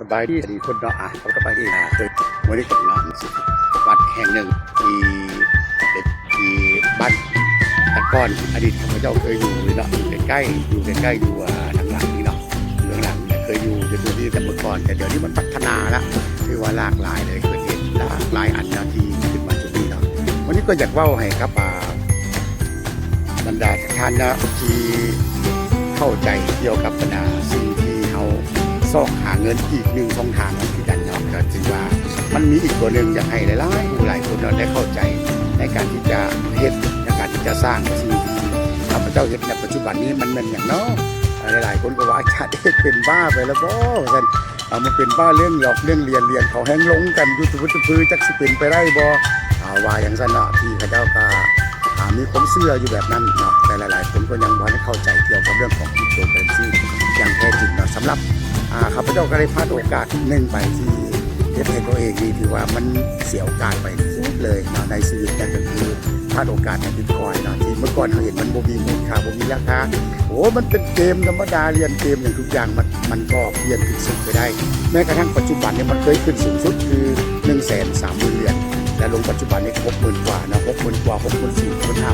สบายดีคนเนาะเขาสบายดีเจอวันนี้กับเนาะวัดแห่งหนึ่งที่บ้านตะก้อนอดีตข้าพเจ้าเคยอยู่เนาะอยู่ใกล้ๆอยู่ทางหลังนี่เนาะเรื่องหลังเคยอยู่ในพื้นที่แต่เมื่อก่อนแต่เดี๋ยวนี้มันพัฒนาแล้วคือว่าหลากหลายเลยเกิดเหตุหลากหลายอันนะที่ขึ้นมาจุดนี้เนาะวันนี้ก็อยากเล่าให้ครับบรรดาท่านนะที่เข้าใจเกี่ยวกับบรรดาสิ่งที่เขาซอกหาเงินอีกหนึ่งช่องทางนั่นคือกันเนาะก็ถือว่ามันมีอีกตัวหนึ่งอยากให้หลายคนได้เข้าใจในการที่จะเฮ็ดในการที่จะสร้างสิ่งที่ข้าพเจ้าเฮ็ดในปัจจุบันนี้มันเป็นอย่างเนาะหลายคนก็ว่าอาจารย์เอกเป็นบ้าไปแล้วบ่ท่านมันเป็นบ้าเรื่องหลอกเรื่องเรียนเขาแห้งลงกันอยู่ทุกพื้นจักสิเป็นไปได้บ่ว่าอย่างนั้นเนาะที่ข้าเจ้าก็มีความเชื่ออยู่แบบนั้นเนาะแต่หลายๆคนก็ยังบ่ได้เข้าใจเกี่ยวกับเรื่องของคริปโตเคอเรนซีอย่างแท้จริงเนาะสำหรับข้าพเจ้าก็ได้พลาดโอกาสหนึ่งไปที่เฮ็ดให้ตัวเองนี่ถือว่ามันเสียโอกาสไปสุดเลยเนาะในชีวิตนั่นก็คือพลาดโอกาสในบิตคอยน์เนาะที่เมื่อก่อนเราเห็นมันบ่มีมูลค่าบ่มีราคาโอ้มันเป็นเกมธรรมดาเรียนเกมอย่างทุกอย่างมันก็เปลี่ยนขึ้นสูงไปได้แม้กระทั่งปัจจุบันเนี่ยมันเคยขึ้นสูงสุดคือ130,000 เหรียญแต่ลงปัจจุบันนี้60,000 กว่านะ60,000 กว่า64,000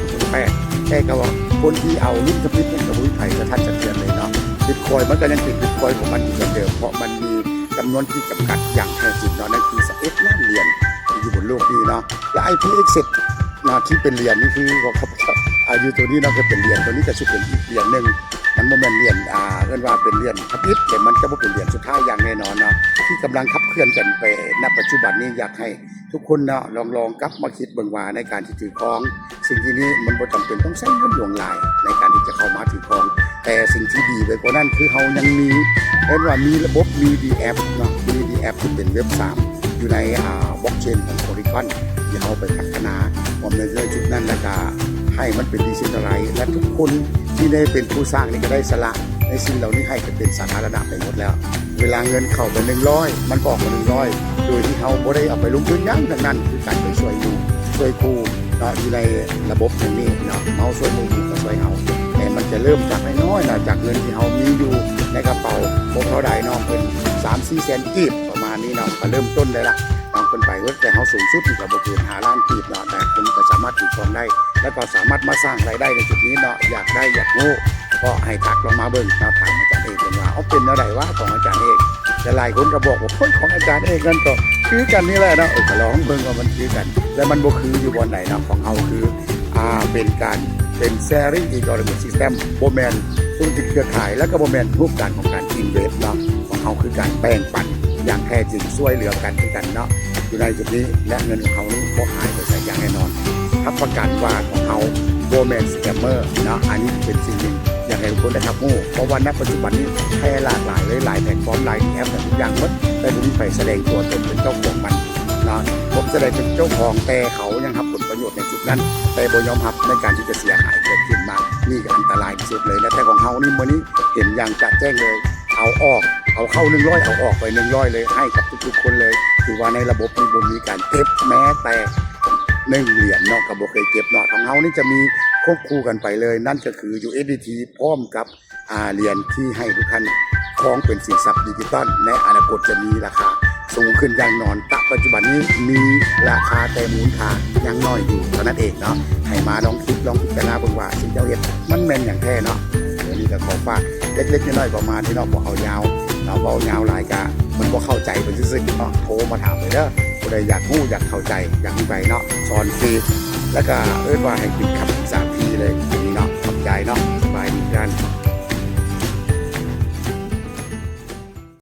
65,000แต่ก็ว่าคนที่เอารุ่นทวิตเนี่ยกับรุ่นไทยจะทัดจะเตือนเลยเนาะบิตคอยน์มันก็ยังเป็นบิตคอยน์ของมันอยู่เหมือนเดิมเพราะมันมีจำนวนที่จำกัดอย่างแท้จริงเนาะนั่นคือ11 ล้านเหรียญที่อยู่บนโลกนี้เนาะและ IPX นะที่เป็นเหรียญนี่คือของเขาอยู่ตัวนี้เนาะก็เป็นเหรียญตัวนี้ก็จะเป็นอีกเหรียญหนึ่งมันบ่แม่นเหรียญเรียกว่าเป็นเหรียญทวิตแต่มันก็บ่เป็นเหรียญสุดท้ายอย่างแน่นอนเนาะที่กำลังขับเคลื่อนกันไปณปัจจุบันนี้อยากให้ทุกคนเนาะลองกลับมาคิดเบิ่งว่าในการที่ถือครองสิ่งที่นี้มันบ่จำเป็นต้องใช้เงินหลวงหลายในการที่จะเข้ามาถือครองแต่สิ่งที่ดีไปกว่านั้นคือเฮายังมีเรียกว่ามีระบบ VDF เนาะ VDF ที่เป็นเว็บ3อยู่ในบล็อกเชนของ Polygon ที่เฮาไปพัฒนาความในจุดนั้นแล้วก็ให้มันเป็นดิจิทัลไลซ์และทุกคนที่ได้เป็นผู้สร้างนี่ก็ได้สละในสิ่งเหล่านี้ให้เป็นสาธารณะไปหมดแล้วเวลาเงินเข้าไป100มันก็ออกมา100โดยที่เขาบ่ได้เอาไปลงทุนยังดังนั้นคือการไปช่วยอยู่ช่วยครูเนาะอยู่ในระบบตรงนี้เนาะเฮาช่วยมือก็ช่วยเฮาแต่มันจะเริ่มจากน้อยๆนะจากเงินที่เฮามีอยู่ในกระเป๋าพวกเท่าใดเนาะเป็น 3-4 แสนกีบประมาณนี้เนาะก็เริ่มต้นได้ละน้องคนไปแต่เฮาสูงสุดก็บ่เกิน5 ล้านกีบเนาะแต่คุณก็สามารถถือครองได้แล้วก็สามารถมาสร้างรายได้ในจุดนี้เนาะอยากได้อยากรู้ก็ให้ทักลงมาเบิ่งถามอาจารย์เอกเป็นว่าเป็นอะไรวะของอาจารย์เอกแต่หลายคนก็บอกว่าของอาจารย์เอกนั่นก็คือกันนี่แหละเนาะก็ลองเบิ่งว่ามันคือกันแล้วมันบ่คืออยู่บนไหนเนาะของเฮาคือเป็น sharing economic system บ่แม่นธุรกิจเครือข่ายแล้วก็บ่แม่นรูปการของการ invest เนาะของเฮาคือการแบ่งปันอย่างแท้จริงช่วยเหลือกันคือกันเนาะอยู่ในจุดนี้และเงินของเขานี่บ่หายไปไสอย่างแน่นอนรับประกันว่าของเฮาบ่แม่นสแกมเมอร์เนาะอันนี้เป็นสิ่งหนึ่งอยากให้ทุกคนได้รับรู้เพราะว่าณปัจจุบันนี้แพร่หลากหลายเลยหลายแพลตฟอร์มหลายแอปทุกอย่างหมดแต่บ่มีใครแสดงตัวตนเป็นเจ้าของมันนะผมแสดงเป็นเจ้าของแต่เขายังรับผลประโยชน์ในจุดนั้นแต่บ่ยอมรับในการที่จะเสียหายเกิดขึ้นมานี่ก็อันตรายที่สุดเลยและแต่ของเฮานี่มื้อนี้เห็นอย่างจะแจ้งเลยเอาเข้า100เอาออกไป100เลยให้กับทุกๆคนเลยถือว่าในระบบนี้บ่มีการเก็บแม้แต่1 เหรียญเนาะก็บ่เคยเก็บเนาะของเฮานี่จะมีควบคู่กันไปเลยนั่นก็คือ USDT พร้อมกับเหรียญที่ให้ทุกท่านครองเป็นสินทรัพย์ดิจิตอลในอนาคตจะมีราคาสูงขึ้นอย่างนอนณปัจจุบันนี้มีราคาแต่มูลค่ายังน้อยอยู่เท่านั้นเองเนาะให้มาลองคิดลองพิจารณาเบิ่งว่าสิ่งเจ้าเฮ็ดมันแม่นอย่างแท้เนาะเดี๋ยวนี้ก็ขอฝากเล็กๆน้อยๆประมาณที่เนาะบ่เอายาวเนาะบ่ยาวหลายกะมันบ่เข้าใจเป็นซื่อๆเนาะโทรมาถามเลยเด้อผู้ใดอยากรู้อยากเข้าใจอยากมีไปเนาะสอนฟรีแล้วก็ว่าให้เป็นคำปรึกษาฟรีเลยอย่างนี้เนาะขอบใจเนาะสบายดีกัน